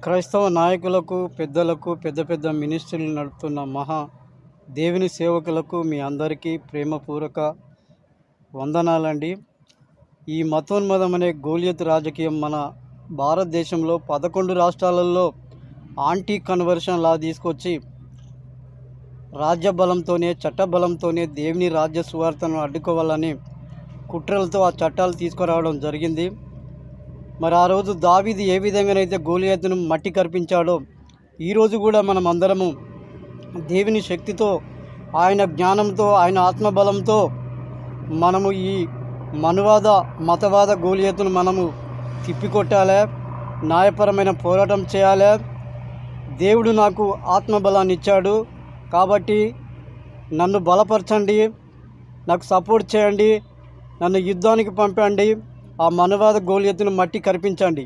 క్రైస్తవ నాయకులకు, పెద్దలకు, పెద్ద పెద్ద మినిస్ట్రీలు నడుపుతున్న దేవుని సేవకులకు మీ అందరికీ ప్రేమపూర్వక వందనాలండి. ఈ మతోన్మదం అనే గోలియత్ రాజకీయం మన భారతదేశంలో 11 రాష్ట్రాలలో యాంటీ కన్వర్షన్ లా తీసుకొచ్చి రాజ్య బలంతోనే, చట్ట బలంతోనే దేవుని రాజ్య సువార్తను అడ్డుకోవాలని కుట్రలతో ఆ చట్టాలు తీసుకురావడం జరిగింది. మరి ఆ రోజు దావీదు ఏ విధంగానైతే గోలియతును మట్టి కర్పించాడో, ఈరోజు కూడా మనం అందరము దేవుని శక్తితో, ఆయన జ్ఞానంతో, ఆయన ఆత్మబలంతో మనము ఈ మనువాద మతవాద గోలియతును మనము తిప్పికొట్టాలి, న్యాయపరమైన పోరాటం చేయాలి. దేవుడు నాకు ఆత్మబలాన్ని ఇచ్చాడు కాబట్టి నన్ను బలపరచండి, నాకు సపోర్ట్ చేయండి, నన్ను యుద్ధానికి పంపండి, ఆ మనువాద గోలియతును మట్టి కరిపించండి.